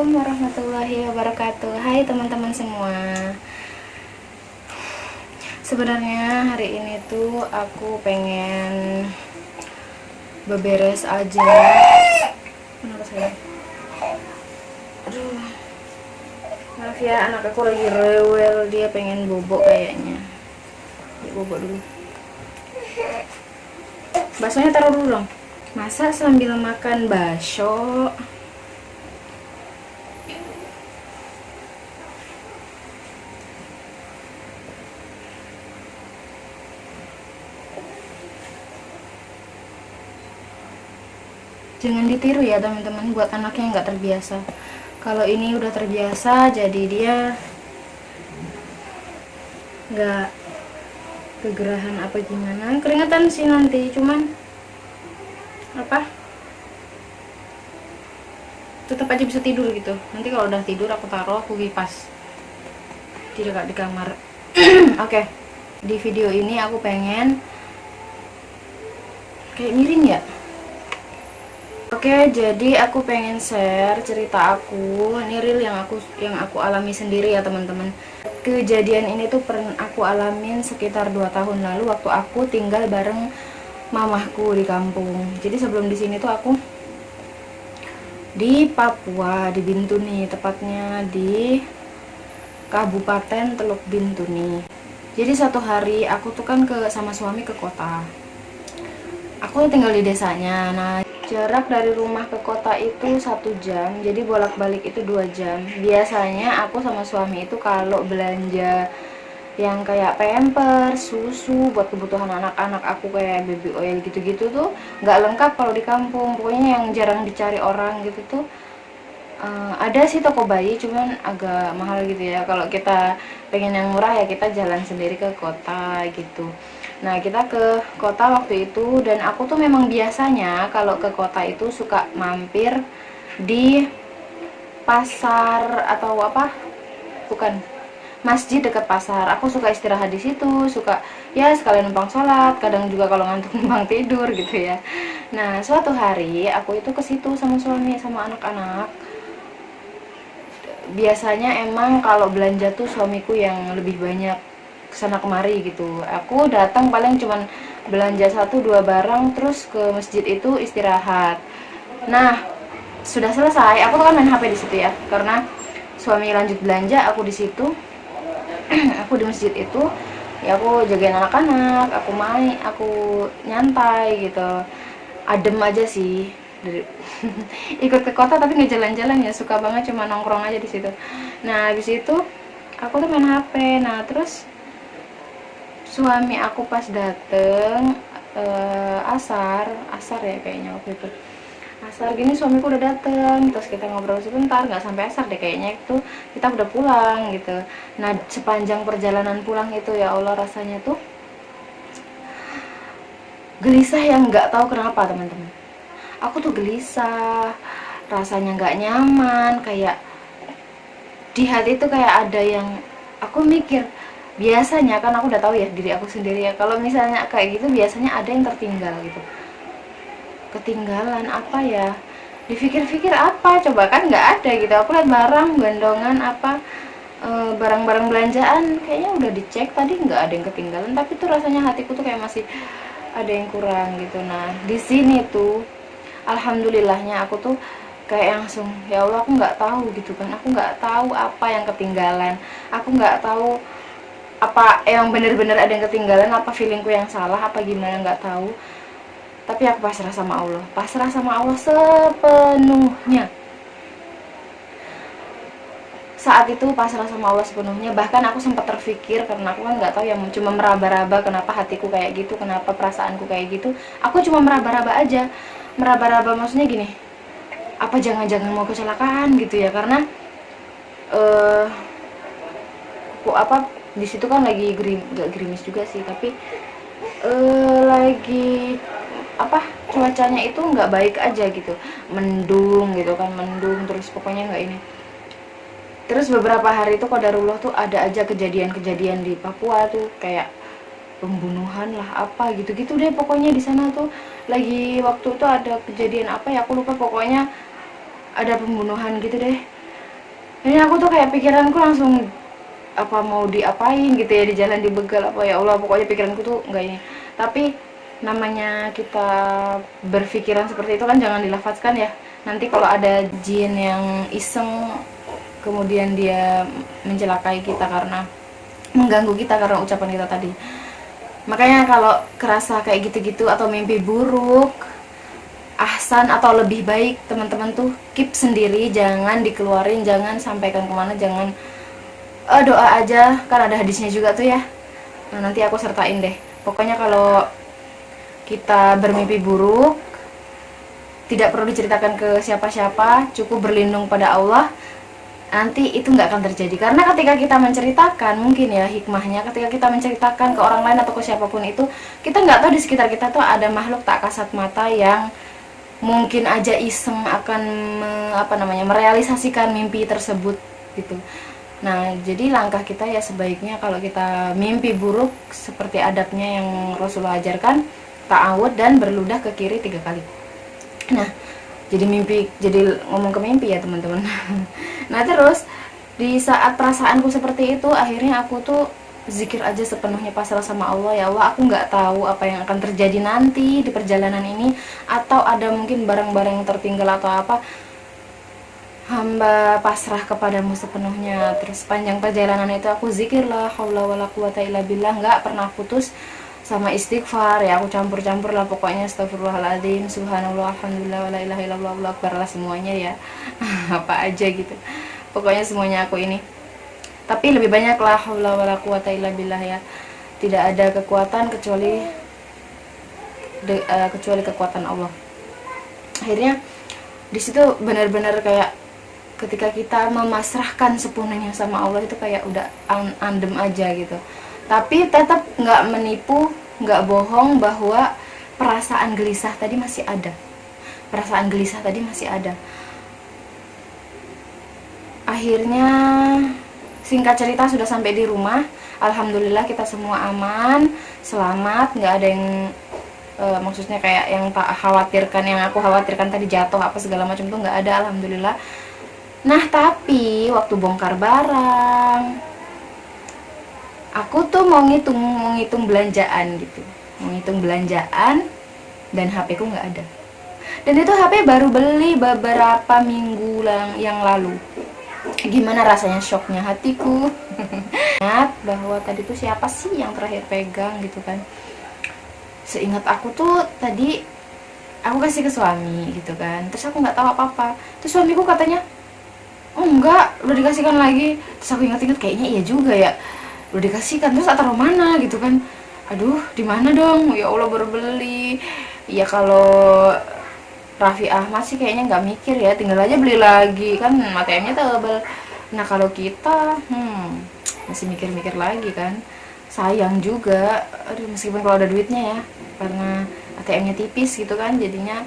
Assalamualaikum warahmatullahi wabarakatuh. Hai teman-teman semua. Sebenarnya hari ini tuh aku pengen beberes aja. Kenapa saya? Aduh, maaf ya, anak aku lagi rewel, dia pengen bobo kayaknya. Ya, bobo dulu. Baksonya taruh dulu dong. Masa sambil makan bakso? Jangan ditiru ya teman-teman, buat anak yang nggak terbiasa. Kalau ini udah terbiasa, jadi dia nggak kegerahan apa gimana. Keringetan sih nanti, cuman apa? Tetap aja bisa tidur gitu. Nanti kalau udah tidur aku taruh, aku kipas di dekat di kamar. Oke. Di video ini aku pengen kayak miring ya. Oke, jadi aku pengen share cerita aku. Ini real yang aku alami sendiri ya teman-teman. Kejadian ini tuh pernah aku alamin sekitar 2 tahun lalu waktu aku tinggal bareng mamahku di kampung. Jadi sebelum di sini tuh aku di Papua, di Bintuni, tepatnya di Kabupaten Teluk Bintuni. Jadi satu hari aku tuh kan sama suami ke kota. Aku tinggal di desanya. Nah, jarak dari rumah ke kota itu 1 jam, jadi bolak-balik itu 2 jam. Biasanya aku sama suami itu kalau belanja yang kayak pampers, susu buat kebutuhan anak-anak aku kayak baby oil gitu-gitu tuh nggak lengkap kalau di kampung. Pokoknya yang jarang dicari orang gitu tuh ada sih toko bayi, cuman agak mahal gitu ya. Kalau kita pengen yang murah ya kita jalan sendiri ke kota gitu. Nah, kita ke kota waktu itu, dan aku tuh memang biasanya kalau ke kota itu suka mampir di pasar atau apa? Bukan, masjid dekat pasar. Aku suka istirahat di situ, suka ya sekalian numpang sholat, kadang juga kalau ngantuk numpang tidur gitu ya. Nah, suatu hari aku itu ke situ sama suami sama anak-anak. Biasanya emang kalau belanja tuh suamiku yang lebih banyak kesana kemari gitu. Aku datang paling cuman belanja 1-2 barang, terus ke masjid itu istirahat. Nah, sudah selesai, aku tuh kan main HP di situ ya, karena suami lanjut belanja, aku di situ. Aku di masjid itu ya, aku jagain anak-anak, aku main, aku nyantai gitu, adem aja sih. Dari ikut ke kota tapi nggak jalan-jalan ya, suka banget cuma nongkrong aja di situ. Nah, habis itu aku tuh main HP. Nah, terus suami aku pas dateng asar ya kayaknya waktu itu. Asar gini suamiku udah dateng, terus kita ngobrol sebentar, nggak sampai asar deh kayaknya itu kita udah pulang gitu. Nah, sepanjang perjalanan pulang itu ya Allah, rasanya tuh gelisah yang nggak tahu kenapa teman-teman. Aku tuh gelisah, rasanya nggak nyaman, kayak di hati tuh kayak ada yang aku mikir. Biasanya kan aku udah tahu ya diri aku sendiri ya, kalau misalnya kayak gitu biasanya ada yang tertinggal gitu. Ketinggalan apa ya, dipikir-pikir apa coba, kan nggak ada gitu. Aku lihat barang gendongan apa, barang-barang belanjaan kayaknya udah dicek tadi, nggak ada yang ketinggalan, tapi tuh rasanya hatiku tuh kayak masih ada yang kurang gitu. Nah, di sini tuh alhamdulillahnya aku tuh kayak langsung ya Allah, aku nggak tahu gitu kan, aku nggak tahu apa yang ketinggalan, aku nggak tahu apa yang bener-bener ada yang ketinggalan, apa feelingku yang salah apa gimana, nggak tahu. Tapi aku pasrah sama Allah, pasrah sama Allah sepenuhnya. Saat itu pasrah sama Allah sepenuhnya. Bahkan aku sempat terpikir, karena aku kan nggak tahu ya, cuma meraba-raba kenapa hatiku kayak gitu, kenapa perasaanku kayak gitu. Aku cuma meraba-raba aja, meraba-raba maksudnya gini, apa jangan-jangan mau kecelakaan gitu ya, karena kok apa di situ kan lagi nggak gerimis juga sih, tapi lagi apa, cuacanya itu nggak baik aja gitu, mendung gitu kan, mendung terus pokoknya nggak ini. Terus beberapa hari itu qadarullah tuh ada aja kejadian-kejadian di Papua tuh, kayak pembunuhan lah apa gitu-gitu deh. Pokoknya di sana tuh lagi waktu itu ada kejadian apa ya, aku lupa, pokoknya ada pembunuhan gitu deh. Ini aku tuh kayak pikiranku langsung apa mau diapain gitu ya, di jalan dibegal apa, ya Allah, pokoknya pikiranku tuh enggak ini. Tapi namanya kita berpikiran seperti itu kan jangan dilafazkan ya. Nanti kalau ada jin yang iseng kemudian dia mencelakai kita karena mengganggu kita karena ucapan kita tadi. Makanya kalau kerasa kayak gitu-gitu atau mimpi buruk, ahsan atau lebih baik teman-teman tuh keep sendiri, jangan dikeluarin, jangan sampaikan kemana, jangan doa aja, kan ada hadisnya juga tuh ya. Nah, nanti aku sertain deh. Pokoknya kalau kita bermimpi buruk tidak perlu diceritakan ke siapa-siapa, cukup berlindung pada Allah, nanti itu nggak akan terjadi. Karena ketika kita menceritakan, mungkin ya hikmahnya, ketika kita menceritakan ke orang lain atau ke siapapun itu, kita nggak tahu di sekitar kita tuh ada makhluk tak kasat mata yang mungkin aja iseng akan merealisasikan mimpi tersebut gitu. Nah, jadi langkah kita ya sebaiknya kalau kita mimpi buruk seperti adabnya yang Rasulullah ajarkan, ta'awud dan berludah ke kiri 3 kali. Nah, jadi ngomong ke mimpi ya teman-teman. Nah, terus di saat perasaanku seperti itu, akhirnya aku tuh zikir aja sepenuhnya pasrah sama Allah. Ya Allah, aku nggak tahu apa yang akan terjadi nanti di perjalanan ini, atau ada mungkin barang-barang yang tertinggal atau apa. Hamba pasrah kepadamu sepenuhnya. Terus panjang perjalanan itu aku zikir la haula wala quwata illa billah, nggak pernah putus, sama istighfar ya, aku campur-campur lah pokoknya, astagfirullahaladzim, subhanallah, alhamdulillah, wala ilaha illallah, Allahu akbar lah semuanya ya. Apa aja gitu, pokoknya semuanya aku ini. Tapi lebih banyak la haula wala quwata illa billah ya, tidak ada kekuatan kecuali kekuatan Allah. Akhirnya di situ benar-benar kayak ketika kita memasrahkan sepenuhnya sama Allah itu kayak udah andem aja gitu. Tapi tetap nggak menipu, nggak bohong bahwa perasaan gelisah tadi masih ada. Perasaan gelisah tadi masih ada. Akhirnya singkat cerita sudah sampai di rumah. Alhamdulillah kita semua aman, selamat, nggak ada yang maksudnya kayak yang tak khawatirkan, yang aku khawatirkan tadi jatuh apa segala macam tuh nggak ada, alhamdulillah. Nah, tapi waktu bongkar barang, aku tuh mau ngitung belanjaan gitu, mau ngitung belanjaan, dan HP ku nggak ada. Dan itu HP baru beli beberapa minggu yang lalu. Gimana rasanya, shocknya hatiku. Ingat bahwa tadi tuh siapa sih yang terakhir pegang gitu kan. Seingat aku tuh tadi aku kasih ke suami gitu kan, terus aku nggak tahu apa-apa, terus suamiku katanya, oh enggak, udah dikasihkan lagi. Terus aku ingat-ingat, kayaknya iya juga ya, udah dikasihkan, terus taruh mana gitu kan. Aduh, di mana dong, ya Allah, baru beli. Ya kalau Raffi Ahmad sih kayaknya nggak mikir ya, tinggal aja beli lagi kan, ATM-nya tebel. Nah kalau kita masih mikir-mikir lagi kan, sayang juga. Aduh, meskipun kalau ada duitnya ya, karena ATM-nya tipis gitu kan, jadinya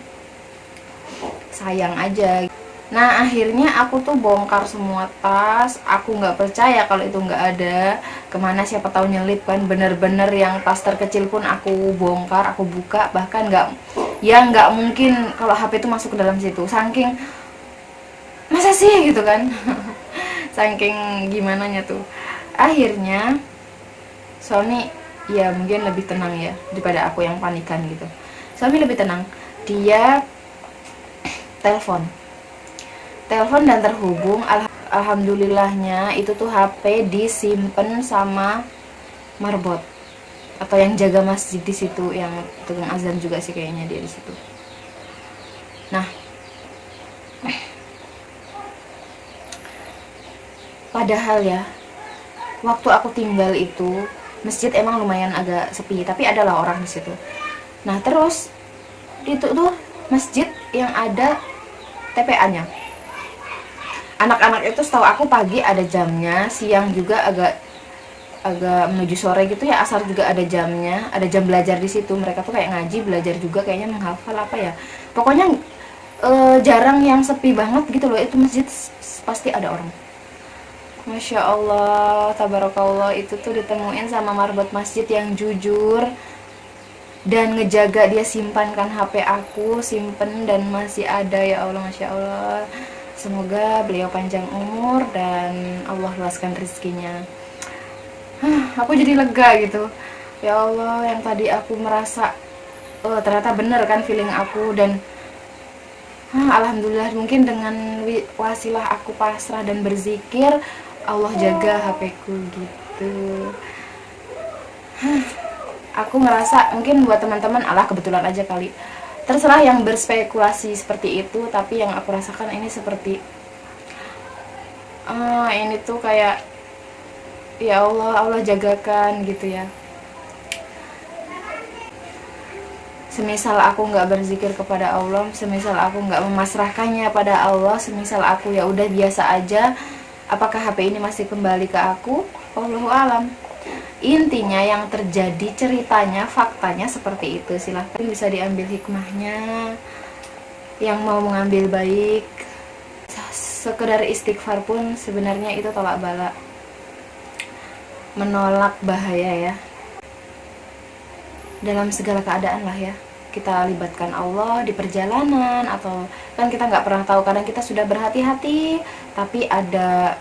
sayang aja. Nah, akhirnya aku tuh bongkar semua tas. Aku nggak percaya kalau itu nggak ada. Kemana siapa tahu nyelip kan. Bener-bener yang tas terkecil pun aku bongkar, aku buka. Bahkan nggak mungkin kalau HP itu masuk ke dalam situ. Saking, masa sih gitu kan. Saking gimana nya tuh. Akhirnya suami ya mungkin lebih tenang ya daripada aku yang panikan gitu. Suami lebih tenang. Dia telepon dan terhubung. Alhamdulillahnya itu tuh HP disimpan sama marbot atau yang jaga masjid di situ, yang tukang azan juga sih kayaknya dia di situ. Nah, padahal ya waktu aku tinggal itu masjid emang lumayan agak sepi, tapi adalah orang di situ. Nah, terus itu tuh masjid yang ada TPA-nya. Anak-anak itu setahu aku pagi ada jamnya, siang juga agak menuju sore gitu ya, asar juga ada jamnya, ada jam belajar di situ. Mereka tuh kayak ngaji, belajar juga kayaknya, menghafal apa ya. Pokoknya jarang yang sepi banget gitu loh, itu masjid pasti ada orang. Masya Allah, tabarakallah, itu tuh ditemuin sama marbot masjid yang jujur dan ngejaga. Dia simpankan HP aku, simpen dan masih ada. Ya Allah, Masya Allah. Semoga beliau panjang umur dan Allah luaskan rezekinya. Aku jadi lega gitu. Ya Allah, yang tadi aku merasa oh ternyata bener kan feeling aku, dan alhamdulillah mungkin dengan wasilah aku pasrah dan berzikir, Allah jaga HP ku gitu. Aku ngerasa mungkin buat teman-teman alah kebetulan aja kali, terserah yang berspekulasi seperti itu, tapi yang aku rasakan ini seperti ini tuh kayak ya Allah, Allah jagakan gitu ya. Semisal aku nggak berzikir kepada Allah, semisal aku nggak memasrahkannya pada Allah, semisal aku ya udah biasa aja, apakah HP ini masih kembali ke aku? Allahu alam. Intinya yang terjadi, ceritanya, faktanya seperti itu. Silahkan bisa diambil hikmahnya, yang mau mengambil baik. Sekedar istighfar pun sebenarnya itu tolak bala, menolak bahaya ya. Dalam segala keadaan lah ya, kita libatkan Allah di perjalanan, atau kan kita nggak pernah tahu, kadang kita sudah berhati-hati tapi ada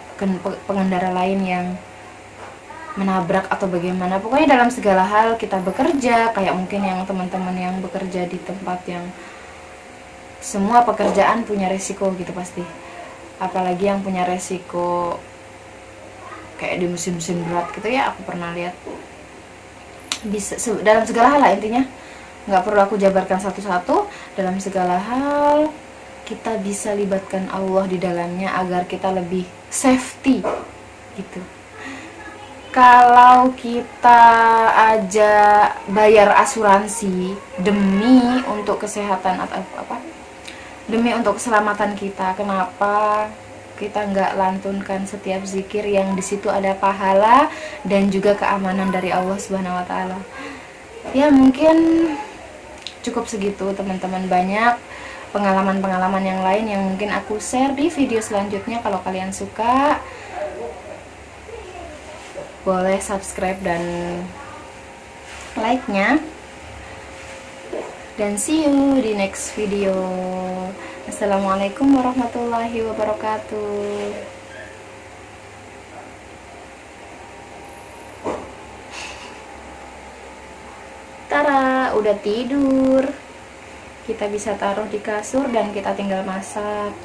pengendara lain yang menabrak atau bagaimana. Pokoknya dalam segala hal kita bekerja, kayak mungkin yang teman-teman yang bekerja di tempat yang semua pekerjaan punya resiko gitu pasti, apalagi yang punya resiko kayak di musim-musim berat gitu ya, aku pernah lihat. Bisa dalam segala hal lah, intinya nggak perlu aku jabarkan satu-satu. Dalam segala hal kita bisa libatkan Allah di dalamnya agar kita lebih safety gitu. Kalau kita aja bayar asuransi demi untuk kesehatan atau apa, demi untuk keselamatan kita, kenapa kita nggak lantunkan setiap zikir yang di situ ada pahala dan juga keamanan dari Allah Subhanahu wa taala. Ya mungkin cukup segitu teman-teman, banyak pengalaman-pengalaman yang lain yang mungkin aku share di video selanjutnya. Kalau kalian suka boleh subscribe dan like-nya, dan see you di next video. Assalamualaikum warahmatullahi wabarakatuh. Tara, udah tidur. Kita bisa taruh di kasur dan kita tinggal masak.